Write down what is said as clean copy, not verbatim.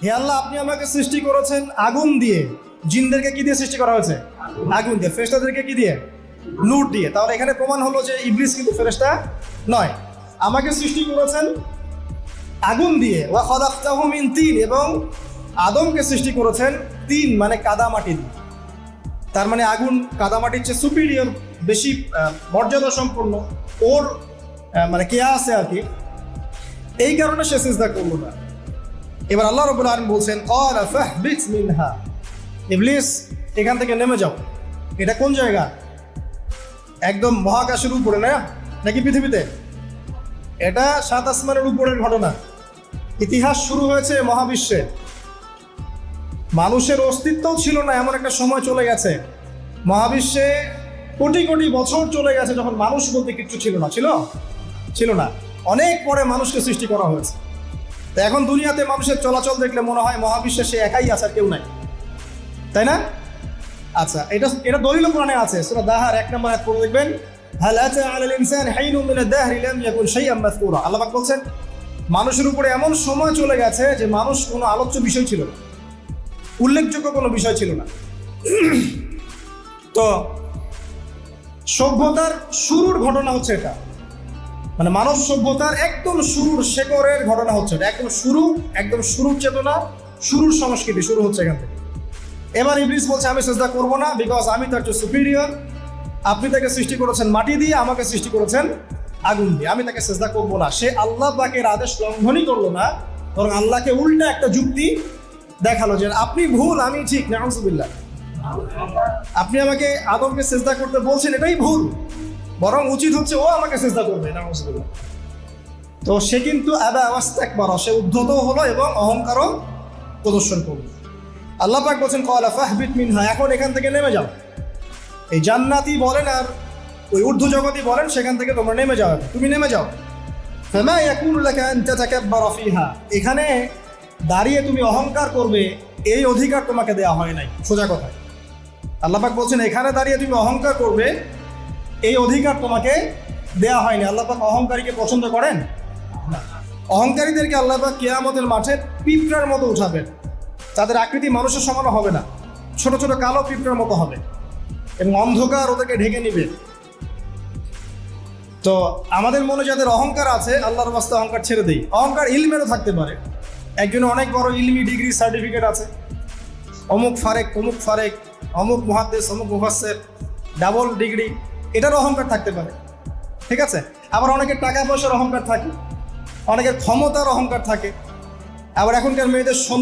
হে আল্লাহ, আপনি আমাকে সৃষ্টি করেছেন আগুন দিয়ে। জিনদেরকে কি দিয়ে সৃষ্টি করা হয়েছে? আগুন দিয়ে। ফেরেশতাদেরকে কি দিয়ে? নূর দিয়ে। তাহলে এখানে প্রমাণ হলো যে ইবলিস কিন্তু ফেরেশতা নয়। আমাকে সৃষ্টি করেছেন আগুন দিয়ে। ওয়া খালাকতাহু মিন তিন, এবং আদমকে সৃষ্টি করেছেন তিন মানে কাদামাটি দিয়ে। তার মানে আগুন কাদামাটির চেয়ে সুপিরিয়র, বেশি মর্যাদা সম্পন্ন, ওর মানে কে আছে আর কি। এই কারণে সে সিজদা করলো না। এবার আল্লাহ রাব্বুল আলামিন বলছেন, ক্বালা ফাহবিত মিনহা, ইবলিস এখান থেকে নেমে যাও। এটা কোন জায়গা? একদম মহাকাশের উপরে না, নাকি পৃথিবীতে? এটা সাত আসমানের উপরের ঘটনা। ইতিহাস শুরু হয়েছে মহাবিশ্বে। মানুষের অস্তিত্বও ছিল না, এমন একটা সময় চলে গেছে। মহাবিশ্বে কোটি কোটি বছর চলে গেছে যখন মানুষ বলতে কিছু ছিল না। ছিল না। অনেক পরে মানুষকে সৃষ্টি করা হয়েছে। তো এখন দুনিয়াতে মানুষের চলাচল দেখলে মনে হয় মহাবিশ্বে সে একাই আছে, আর কেউ নাই, তাই না? আচ্ছা, এটা দলিল কোরআনে আছে। সূরা দাহার 1 নম্বর আয়াত পড়ে দেখবেন, হাল আতা আলাল ইনসানি হাইনুম মিনাদ দাহরি লাম ইয়াকুন শাইআন মাযকুরা। আল্লাহ পাক বলছেন, মানুষের উপরে এমন সময় চলে গেছে যে মানুষ কোনো আলোচ্য বিষয় ছিল না, উল্লেখযোগ্য কোনো বিষয় ছিল না। তো সভ্যতার শুরুর ঘটনা হচ্ছে এটা, মানে মানব সভ্যতার একদম শুরুর শেকড়ের ঘটনা হচ্ছে এটা। একদম শুরুর চেতনা, শুরুর সংস্কৃতি শুরু হচ্ছে এখান থেকে। এবার ইবলিস বলছে, আমি সিজদা করবো না, বিকজ আমি তার চেয়ে সুপিরিয়র। আপনি তাকে সৃষ্টি করেছেন মাটি দিয়ে, আমাকে সৃষ্টি করেছেন আগুন দিয়ে, আমি তাকে সিজদা করবো না। সে আল্লাহ পাকের আদেশ লঙ্ঘনই করলো না, বরং আল্লাহকে উল্টা একটা যুক্তি দেখালো যে আপনি ভুল, আমি ঠিক। নাউযুবিল্লাহ। আপনি আমাকে আদমকে সিজদা করতে বলছেন, এটাই ভুল, বরং উচিত হচ্ছে ও আমাকে সিজদা করবে। নাউযুবিল্লাহ। তো সে কিন্তু আবা ওয়াস্তাকবারা, সে উদ্ধত হলো এবং অহংকারও প্রদর্শন করলো। আল্লাহ পাক বলছেন, ক্বালা ফাহবিত মিনহা, এখন এখান থেকে নেমে যাও। এই জান্নাতি বলেন আর ওই ঊর্ধ্ব জগতই বলেন, সেখান থেকে তোমরা নেমে যাও, তুমি নেমে যাও। ফামা ইয়াকুনু লাকা আন তাতাকাব্বারা ফিহা, এখানে দাঁড়িয়ে তুমি অহংকার করবে এই অধিকার তোমাকে দেওয়া হয় নাই। সোজা কথা, আল্লাহ পাক বলছেন এখানে দাঁড়িয়ে তুমি অহংকার করবে এই অধিকার তোমাকে দেওয়া হয়নি। আল্লাহ পাক অহংকারীকে পছন্দ করেন না। অহংকারীদেরকে আল্লাহ পাক কিয়ামতের মাঠে পিঁপড়ার মতো উঠাবেন। তাদের আকৃতি মানুষের সমান হবে না, ছোট ছোট কালো পিঁপড়ার মতো হবে, এবং অন্ধকার ওদেরকে ঢেকে নিবে। তো আমাদের মনে যাদের অহংকার আছে, আল্লাহর রাস্তায় অহংকার ছেড়ে দেই। অহংকার ইলমেরও থাকতে পারে। একজনের অনেক বড় ইলমি ডিগ্রি সার্টিফিকেট আছে, অমুক ফারেক, তমুক ফারেক, অমুক মুহাদ্দিস, অমুক মুফাসসির, ডাবল ডিগ্রি, এটার অহংকার থাকতে পারে। ঠিক আছে? আবার অনেকের টাকা পয়সার অহংকার থাকে, অনেকের ক্ষমতার অহংকার থাকে, আবার এখনকার মেয়েদের